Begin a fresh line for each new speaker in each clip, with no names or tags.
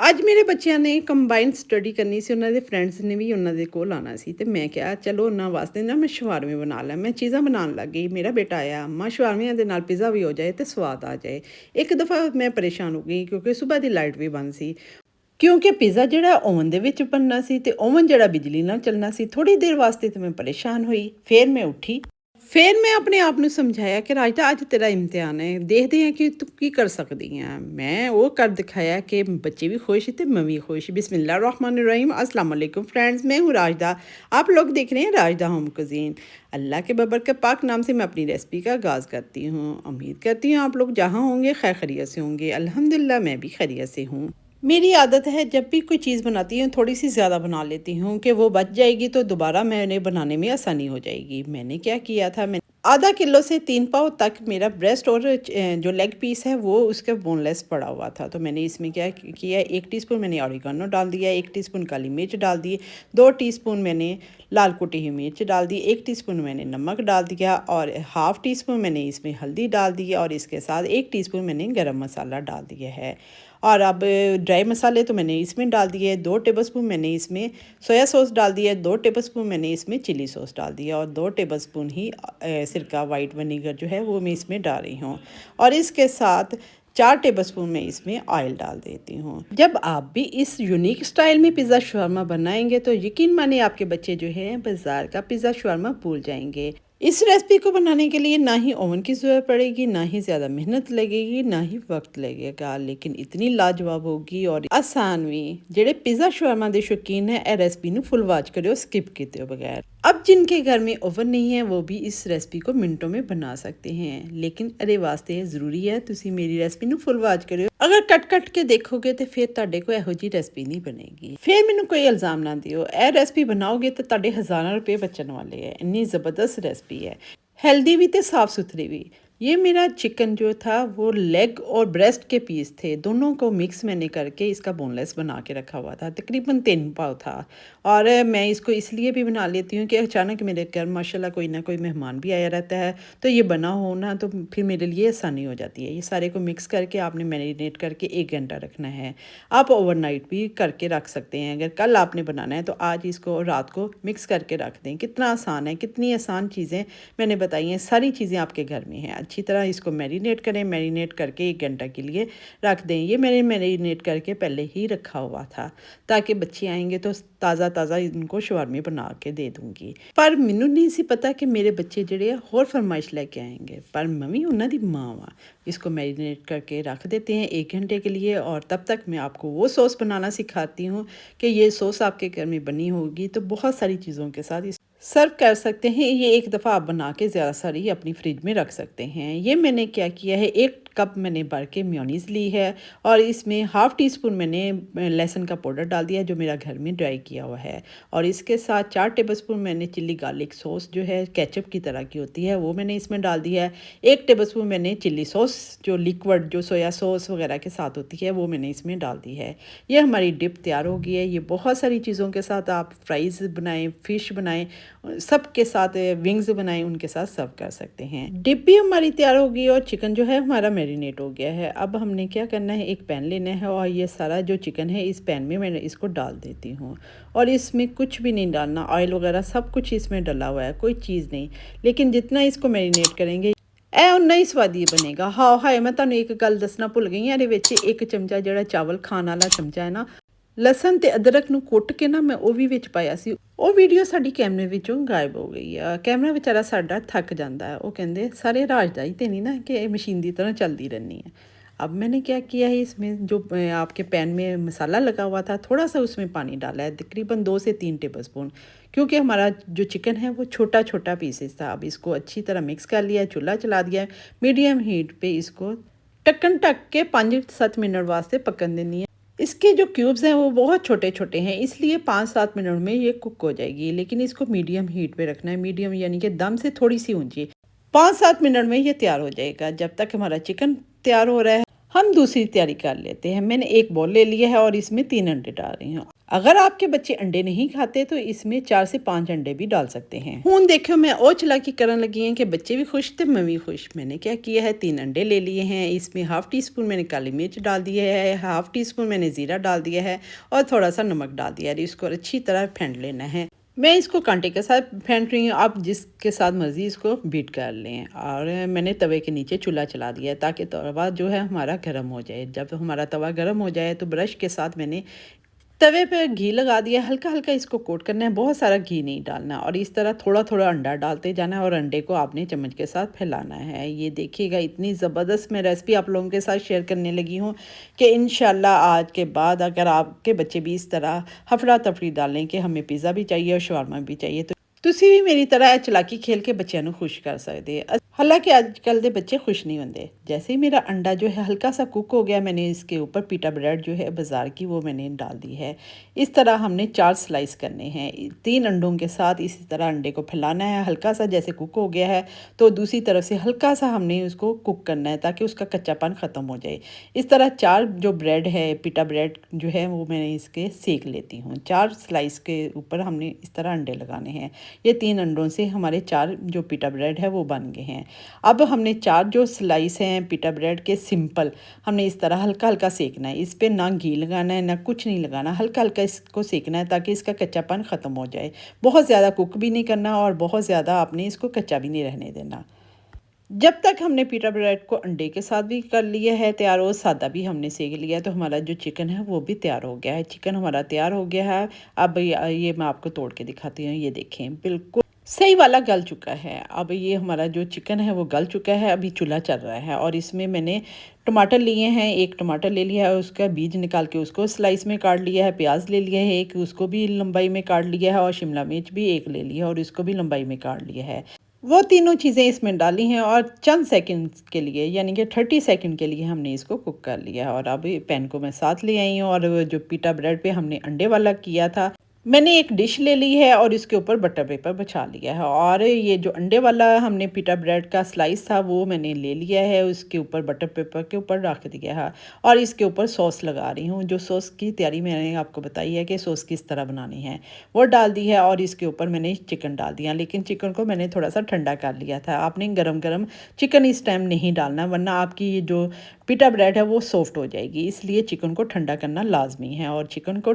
ਅੱਜ ਮੇਰੇ ਬੱਚਿਆਂ ਨੇ ਕੰਬਾਈਨਡ ਸਟੱਡੀ ਕਰਨੀ ਸੀ। ਉਹਨਾਂ ਦੇ ਫਰੈਂਡਸ ਨੇ ਵੀ ਉਹਨਾਂ ਦੇ ਕੋਲ ਆਉਣਾ ਸੀ ਤੇ ਮੈਂ ਕਿਹਾ ਚਲੋ ਉਹਨਾਂ ਵਾਸਤੇ ਨਾ ਮੈਂ ਸ਼ਵਾਰਮੇ ਬਣਾ ਲਾਂ। ਮੈਂ ਚੀਜ਼ਾਂ ਬਣਾਉਣ ਲੱਗ ਗਈ। ਮੇਰਾ ਬੇਟਾ ਆਇਆ, ਅੰਮਾ ਸ਼ਵਾਰਮਿਆਂ ਦੇ ਨਾਲ ਪੀਜ਼ਾ ਵੀ ਹੋ ਜਾਏ ਤੇ ਸਵਾਦ ਆ ਜਾਏ। ਇੱਕ ਦਫਾ ਮੈਂ ਪਰੇਸ਼ਾਨ ਹੋ ਗਈ ਕਿਉਂਕਿ ਸਵੇਰ ਦੀ ਲਾਈਟ ਵੀ ਬੰਦ ਸੀ। ਕਿਉਂਕਿ ਪੀਜ਼ਾ ਜਿਹੜਾ ਓਵਨ ਦੇ ਵਿੱਚ ਬਣਨਾ ਸੀ ਤੇ ਓਵਨ ਜਿਹੜਾ ਬਿਜਲੀ ਨਾਲ ਚੱਲਣਾ ਸੀ। ਥੋੜੀ ਦੇਰ ਵਾਸਤੇ ਤੇ ਮੈਂ ਪਰੇਸ਼ਾਨ ਹੋਈ। ਫਿਰ ਮੈਂ ਉੱਠੀ। ਫਿਰ ਮੈਂ ਆਪਣੇ ਆਪ ਨੂੰ ਸਮਝਾਇਆ ਕਿ ਰਾਜਤਾ ਅੱਜ ਤੇਰਾ ਇਮਤਿਹਾਨ ਹੈ, ਦੇਖਦੇ ਹਾਂ ਕਿ ਤੂੰ ਕੀ ਕਰ ਸਕਦੀ ਹੈ। ਮੈਂ ਉਹ ਕਰ ਦਿਖਾਇਆ कि बच्चे भी खुश थे, मैं भी खुश। बिस्मिल्लाहिर्रहमानिर्रहीम, अस्सलाम वालेकुम फ्रेंड्स, मैं हूँ राजदा। आप लोग देख रहे हैं राजदा होम कुजीन। अल्लाह के बबरकत पाक नाम से मैं अपनी रेसिपी का आगाज़ करती हूँ। उम्मीद करती हूँ आप लोग जहाँ होंगे खैर खैरियत से होंगे। अल्हम्दुलिल्लाह मैं भी खैरियत से हूँ। मेरी आदत है जब भी कोई चीज़ बनाती हूँ थोड़ी सी ज़्यादा बना लेती हूँ कि वो बच जाएगी तो दोबारा मैंने बनाने में आसानी हो जाएगी। मैंने क्या किया था, मैं आधा किलो से 3 पाव तक मेरा ब्रेस्ट और जो लेग पीस है वो उसका बोनलेस पड़ा हुआ था। तो मैंने इसमें क्या किया, 1 टीस्पून मैंने ऑरिगेनो डाल दिया, 1 टीस्पून काली मिर्च डाल दी, 2 टीस्पून मैंने लाल कुटी हुई मिर्च डाल दी, 1 टीस्पून मैंने नमक डाल दिया और हाफ़ टीस्पून मैंने इसमें हल्दी डाल दी और इसके साथ 1 टीस्पून मैंने गरम मसाला डाल दिया है। और अब ड्राई मसाले तो मैंने इसमें डाल दिए। 2 टेबलस्पून मैंने इसमें सोया सॉस डाल दिया, 2 टेबलस्पून मैंने इसमें चिली सॉस डाल दिया और 2 टेबलस्पून ही सिरका वाइट विनीगर जो है वो मैं इसमें डाल रही हूँ। और इसके साथ 4 टेबलस्पून मैं इसमें ऑयल डाल देती हूँ। जब आप भी इस यूनिक स्टाइल में पिज़्ज़ा शवारमा बनाएंगे तो यकीन मानिए आपके बच्चे जो हैं बाज़ार का पिज़्ज़ा शवारमा भूल जाएंगे। इस रेसिपी को बनाने के लिए ना ही ओवन की ज़रूरत पड़ेगी, ना ही ज़्यादा मेहनत लगेगी, ना ही वक्त लगेगा, लेकिन इतनी लाजवाब होगी और आसान भी। जेड़े पिज़्ज़ा शवारमा के शौकीन है ए रेसिपी नूं फुल वाच करियो स्किप किए बगैर। अब जिनके घर में ओवन नहीं है वो भी इस रेसिपी को मिनटों में बना सकते हैं, लेकिन अरे वास्ते ज़रूरी है तुसी मेरी रेसिपी नूं फुल वाच करियो। अगर कट के देखोगे तो फिर तुहाडे कोल इहो जी रेसिपी नहीं बनेगी। फिर मैनूं कोई इल्ज़ाम ना दिओ, ए रेसिपी बनाओगे तो तुहाडे हज़ारां रुपए बचण वाले है। इन्नी ज़बरदस्त रेसिपी है, हेल्दी भी तो साफ़ सुथरी भी। ये मेरा चिकन जो था वो लेग और ब्रेस्ट के पीस थे, दोनों को मिक्स मैंने करके इसका बोनलेस बना के रखा हुआ था। तकरीबन 3 पाव था। और मैं इसको इसलिए भी बना लेती हूँ कि अचानक मेरे घर माशाल्लाह कोई ना कोई मेहमान भी आया रहता है, तो ये बना हो ना तो फिर मेरे लिए आसानी हो जाती है। ये सारे को मिक्स करके आपने मैरिनेट करके 1 घंटा रखना है। आप ओवरनाइट भी करके रख सकते हैं। अगर कल आपने बनाना है तो आज इसको रात को मिक्स करके रख दें। कितना आसान है, कितनी आसान चीज़ें मैंने बताई हैं, सारी चीज़ें आपके घर में हैं। अच्छी तरह इसको मैरिनेट करें, मैरिनेट करके 1 घंटा के लिए रख दें। ये मैंने मैरिनेट करके पहले ही रखा हुआ था ताकि बच्चे आएंगे तो ताज़ा ताज़ा इनको शवारमे बना के दे दूँगी। पर मैनू नहीं सी पता कि मेरे बच्चे ਜਿਹੜੇ ਆ होर फरमाइश लेके आएंगे, पर मम्मी उन्हों की माँ वा। इसको मैरिनेट करके रख देते हैं 1 घंटे के लिए और तब तक मैं आपको वो सॉस बनाना सिखाती हूँ कि ये सॉस आपके घर में बनी होगी तो बहुत सारी चीज़ों के साथ सर्व कर सकते हैं। ये एक दफ़ा आप बना के ज़्यादा सारी अपनी फ्रिज में रख सकते हैं। ये मैंने क्या किया है, 1 कप मैंने भर के मेयोनीज़ ली है और इसमें हाफ़ टी स्पून मैंने लहसुन का पाउडर डाल दिया जो मेरा घर में ड्राई किया हुआ है। और इसके साथ 4 टेबलस्पून मैंने चिली गार्लिक सॉस जो है केचप की तरह की होती है वो मैंने इसमें डाल दिया है। 1 टेबलस्पून मैंने चिली सॉस जो लिक्विड जो सोया सॉस वगैरह के साथ होती है वो मैंने इसमें डाल दी है। ये हमारी डिप तैयार हो गई है। ये बहुत सारी चीज़ों के साथ आप फ्राइज़ बनाएं, फ़िश बनाएं, सब के साथ विंग्स बनाएं, उनके साथ सर्व कर सकते हैं। डिप भी हमारी तैयार हो गई और चिकन जो है हमारा मैरिनेट हो गया है। अब हमने क्या करना है, एक पैन लेना है और ये सारा जो चिकन है इस पैन में मैं इसको डाल देती हूँ। और इसमें कुछ भी नहीं डालना, ऑयल वगैरह सब कुछ इसमें डला हुआ है, कोई चीज़ नहीं। लेकिन जितना इसको मैरिनेट करेंगे ए उन्ना ही स्वादी बनेगा। हाँ हाय, मैं तुहानूं एक गल दसना भुल गई हाँ, इहदे विच 1 चमचा जिहड़ा चावल खाण वाला चमचा है ना, लसन ते अदरक नूं कुट के ना मैं ਉਹ ਵੀ ਵਿੱਚ ਪਾਇਆ ਸੀ। ਉਹ ਵੀਡੀਓ ਸਾਡੀ ਕੈਮਰੇ ਵਿੱਚੋਂ ਗਾਇਬ ਹੋ ਗਈ ਆ। ਕੈਮਰਾ ਵਿਚਾਰਾ ਸਾਡਾ ਥੱਕ ਜਾਂਦਾ ਹੈ। ਉਹ ਕਹਿੰਦੇ ਸਾਰੇ ਰਾਜ ਦਾ ही तो नहीं ना कि मशीन की तरह चलती रहनी है। अब मैंने क्या किया है, इसमें जो आपके पैन में मसाला लगा हुआ था थोड़ा सा उसमें पानी डाला है, तकरीबन 2 से 3 टेबलस्पून, क्योंकि हमारा जो चिकन है वो छोटा छोटा पीसेस था। अब इसको अच्छी तरह मिक्स कर लिया, चूल्हा चला दिया, मीडियम हीट पे इसको ढक के 5-7 मिनट वास्ते पकन देनी है। इसके जो क्यूब्स हैं वो बहुत छोटे छोटे हैं, इसलिए 5-7 मिनट में ये कुक हो जाएगी। लेकिन इसको मीडियम हीट पे रखना है, मीडियम यानी कि दम से थोड़ी सी ऊंची। 5-7 मिनट में ये तैयार हो जाएगा। जब तक हमारा चिकन तैयार हो रहा है हम दूसरी तैयारी कर लेते हैं। मैंने एक बाउल ले लिया है और इसमें 3 अंडे डाल रही हूँ। अगर आपके बच्चे अंडे नहीं खाते तो इसमें 4 से 5 अंडे भी डाल सकते हैं। हुण देखियो मैं और चलाकी करन लगी हैं कि बच्चे भी खुश ते मैं भी खुश। मैंने क्या किया है, 3 अंडे ले लिए हैं। इसमें हाफ़ टी स्पून मैंने काली मिर्च डाल दी है, हाफ़ टी स्पून मैंने ज़ीरा डाल दिया है और थोड़ा-सा नमक डाल दिया है। इसको अच्छी तरह फेंट लेना है। मैं इसको कांटे के साथ फेंट रही हूँ, आप जिसके साथ मर्ज़ी इसको बीट कर लें। और मैंने तवे के नीचे चूल्हा चला दिया है ताकि तवा जो है हमारा गर्म हो जाए। जब हमारा तवा गर्म हो जाए तो ब्रश के साथ मैंने तवे पे घी लगा दिया, हल्का-हल्का इसको कोट करना है, बहुत सारा घी नहीं डालना। और इस तरह थोड़ा-थोड़ा अंडा डालते जाना है और अंडे को आपने चम्मच के साथ फैलाना है। ये देखिएगा इतनी ज़बरदस्त मैं रेसिपी आप लोगों के साथ शेयर करने लगी हूँ कि इंशाल्लाह आज के बाद अगर आपके बच्चे भी इस तरह हफ़ड़ा-तफ़ड़ी डालें कि हमें पिज़्ज़ा भी चाहिए और शवारमा भी चाहिए, तो ਤੁਸੀਂ ਵੀ ਮੇਰੀ ਤਰ੍ਹਾਂ ਇਹ ਚਲਾਕੀ खेल के बच्चों ਨੂੰ खुश कर सकते हैं। हालांकि आजकल के बच्चे खुश नहीं होते। जैसे ही मेरा अंडा जो है हल्का सा कुक हो गया, मैंने इसके ऊपर पीटा ब्रेड जो है बाज़ार की वो मैंने डाल दी है। इस तरह हमने 4 स्लाइस करने हैं। 3 अंडों के साथ इसी तरह अंडे को फैलाना है। हल्का सा जैसे कुक हो गया है तो दूसरी तरफ से हल्का सा हमने उसको कुक करना है ताकि उसका कच्चापन ख़त्म हो जाए। इस तरह 4 जो ब्रेड है, पीटा ब्रेड जो है वो मैंने इसके सेक लेती हूँ। 4 स्लाइस के ऊपर हमने इस तरह अंडे लगाने हैं। ये 3 अंडों से हमारे 4 जो पीटा ब्रेड है वो बन गए हैं। अब हमने 4 जो स्लाइस हैं पीटा ब्रेड के सिंपल हमने इस तरह हल्का-हल्का सेकना है। इस पे ना घी लगाना है ना कुछ नहीं लगाना, हल्का-हल्का इसको सेकना है ताकि इसका कच्चापन ख़त्म हो जाए। बहुत ज़्यादा कुक भी नहीं करना और बहुत ज़्यादा आपने इसको कच्चा भी नहीं रहने देना। जब तक हमने पीटा ब्रेड को अंडे के साथ भी कर लिया है तैयार और सादा भी हमने सेक लिया है, तो हमारा जो चिकन है वो भी तैयार हो गया है। चिकन हमारा तैयार हो गया है। अब ये मैं आपको तोड़ के दिखाती हूँ। ये देखें बिल्कुल सही वाला गल चुका है। अब ये हमारा जो चिकन है वो गल चुका है। अभी चूल्हा चल रहा है और इसमें मैंने टमाटर लिए हैं। एक टमाटर ले लिया है, उसका बीज निकाल के उसको स्लाइस में काट लिया है। प्याज ले लिया है एक, उसको भी लंबाई में काट लिया है। और शिमला मिर्च भी एक ले लिया है और इसको भी लंबाई में काट लिया है। वो तीनों चीज़ें इसमें डाली हैं और चंद सेकंड्स के लिए यानी कि 30 सेकंड के लिए हमने इसको कुक कर लिया है। और अब पैन को मैं साथ ले आई हूँ और जो पीटा ब्रेड पे हमने अंडे वाला किया था, मैंने एक डिश ले ली है और इसके ऊपर बटर पेपर बिछा लिया है। और ये जो अंडे वाला हमने पीटा ब्रेड का स्लाइस था वो मैंने ले लिया है, उसके ऊपर बटर पेपर के ऊपर रख दिया है। और इसके ऊपर सॉस लगा रही हूँ। जो सॉस की तैयारी मैंने आपको बताई है कि सॉस किस तरह बनानी है, वो डाल दी है। और इसके ऊपर मैंने चिकन डाल दिया, लेकिन चिकन को मैंने थोड़ा सा ठंडा कर लिया था। आपने गरम गरम चिकन इस टाइम नहीं डालना, वरना आपकी ये जो पीटा ब्रेड है वो सॉफ्ट हो जाएगी। इसलिए चिकन को ठंडा करना लाजमी है। और चिकन को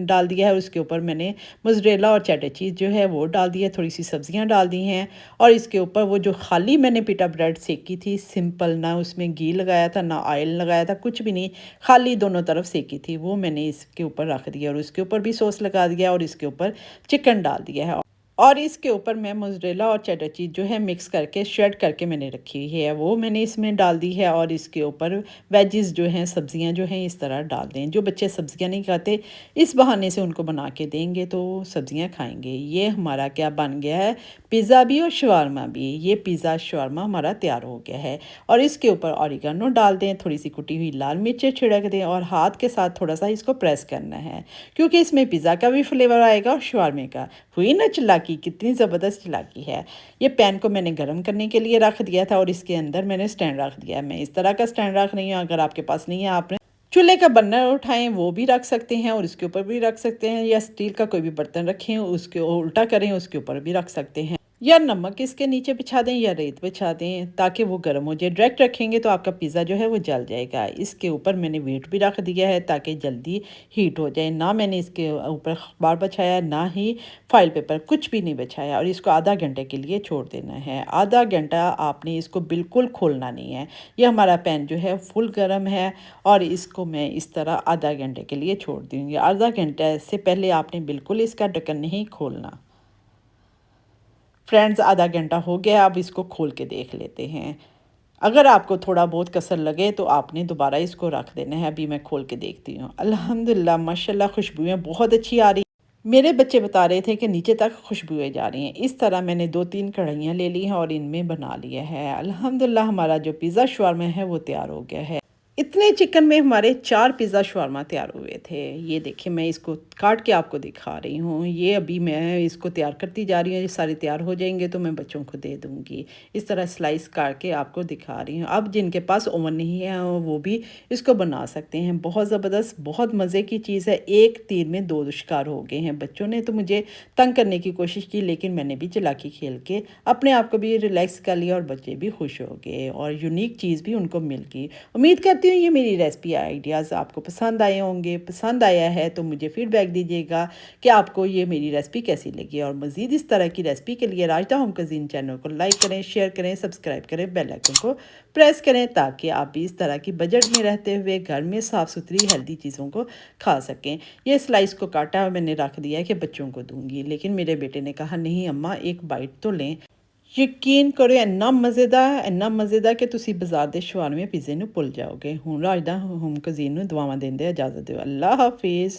डाल दिया है। उसके ऊपर मैंने मोज़रेला और चेडर चीज़ जो है वो डाल दी है। थोड़ी सी सब्जियां डाल दी हैं। और इसके ऊपर वो जो खाली मैंने पीटा ब्रेड सेकी थी सिंपल, ना उसमें घी लगाया था ना ऑयल लगाया था, कुछ भी नहीं, खाली दोनों तरफ सेकी थी, वो मैंने इसके ऊपर रख दिया। और उसके ऊपर भी सॉस लगा दिया और इसके ऊपर चिकन डाल दिया है। और इसके ऊपर मैं मोज़रेला और चेडर चीज़ जो है मिक्स करके श्रेड करके मैंने रखी हुई है, वो मैंने इसमें डाल दी है। और इसके ऊपर वेजिस जो हैं, सब्जियां जो हैं, इस तरह डाल दें। जो बच्चे सब्जियां नहीं खाते, इस बहाने से उनको बना के देंगे तो सब्जियां खाएंगे। ये हमारा क्या बन गया है, पिज़्ज़ा भी और शवारमा भी। ये पिज़्ज़ा शवारमा हमारा तैयार हो गया है। और इसके ऊपर ऑरिगेनो डाल दें, थोड़ी सी कुटी हुई लाल मिर्चें छिड़क दें और हाथ के साथ थोड़ा सा इसको प्रेस करना है, क्योंकि इसमें पिज़्ज़ा का भी फ्लेवर आएगा और शवारमे का। हुई ना चलाकी, कितनी ज़बरदस्त चलाकी है। ये पैन को मैंने गर्म करने के लिए रख दिया था और इसके अंदर मैंने स्टैंड रख दिया है। मैं इस तरह का स्टैंड रख रही हूँ। अगर आपके पास नहीं है, आपने चूल्हे का बर्नर उठाएं, वो भी रख सकते हैं और उसके ऊपर भी रख सकते हैं, या स्टील का कोई भी बर्तन रखें उसके उल्टा करें, उसके ऊपर भी रख सकते हैं। या नमक इसके नीचे बिछा दें या रेत बिछा दें ताकि वो गर्म हो जाए। डायरेक्ट रखेंगे तो आपका पिज़्ज़ा जो है वो जल जाएगा। इसके ऊपर मैंने वेट भी रख दिया है ताकि जल्दी हीट हो जाए। ना मैंने इसके ऊपर अखबार बिछाया, ना ही फाइल पेपर, कुछ भी नहीं बिछाया। और इसको आधा घंटे के लिए छोड़ देना है। आधा घंटा आपने इसको बिल्कुल खोलना नहीं है। ये हमारा पैन जो है फुल गर्म है और इसको मैं इस तरह आधा घंटे के लिए छोड़ दूँगी। आधा घंटे से पहले आपने बिल्कुल इसका ढक्कन नहीं खोलना। फ्रेंड्स, आधा घंटा हो गया, अब इसको खोल के देख लेते हैं। अगर आपको थोड़ा बहुत कसर लगे तो आपने दोबारा इसको रख देना है। अभी मैं खोल के देखती हूँ। अल्हम्दुलिल्लाह माशाल्लाह खुशबुएँ बहुत अच्छी आ रही। मेरे बच्चे बता रहे थे कि नीचे तक खुशबुएँ जा रही हैं। इस तरह मैंने 2-3 कढ़ाइयाँ ले ली हैं और इनमें बना लिया है। अल्हम्दुलिल्लाह हमारा जो पिज़्ज़ा शवारमा है वो तैयार हो गया है। इतने चिकन में हमारे 4 पिज़्ज़ा शवारमा तैयार हुए थे। ये देखिए मैं इसको काट के आपको दिखा रही हूँ। ये अभी मैं इसको तैयार करती जा रही हूँ, ये सारे तैयार हो जाएँगे तो मैं बच्चों को दे दूँगी। इस तरह स्लाइस काट के आपको दिखा रही हूँ। अब जिनके पास ओवन नहीं है वो भी इसको बना सकते हैं। बहुत ज़बरदस्त, बहुत मज़े की चीज़ है। एक तीर में दो शिकार हो गए हैं। बच्चों ने तो मुझे तंग करने की कोशिश की, लेकिन मैंने भी चालाकी खेल के अपने आप को भी रिलैक्स कर लिया और बच्चे भी खुश हो गए और यूनिक चीज़ भी उनको मिल गई। उम्मीद करती हूँ ये मेरी रेसिपी आइडियाज़ आपको पसंद आए होंगे। पसंद आया है तो मुझे फीडबैक दीजिएगा कि आपको ये मेरी रेसिपी कैसी लगी। और मज़ीद इस तरह की रेसिपी के लिए राजदा होम कुज़ीन चैनल को लाइक करें, शेयर करें, सब्सक्राइब करें, बेल आइकन को प्रेस करें ताकि आप भी इस तरह की बजट में रहते हुए घर में साफ़ सुथरी हेल्दी चीज़ों को खा सकें। ये स्लाइस को काटा मैंने रख दिया है कि बच्चों को दूंगी, लेकिन मेरे बेटे ने कहा नहीं अम्मा एक बाइट तो लें। यकीन करो ਇੰਨਾ ਮਜ਼ੇਦਾਰ ਕਿ ਤੁਸੀਂ ਬਾਜ਼ਾਰ ਦੇ ਸ਼ਵਾਰਮੇ ਪੀਜ਼ੇ ਨੂੰ ਭੁੱਲ ਜਾਓਗੇ। ਹੁਣ ਰਾਜਦਾ ਹੋਮ ਕੁਜ਼ੀਨ ਨੂੰ ਦੁਆਵਾਂ ਦਿੰਦੇ ਇਜਾਜ਼ਤ ਦਿਓ। ਅੱਲਾ ਹਾਫਿਜ਼।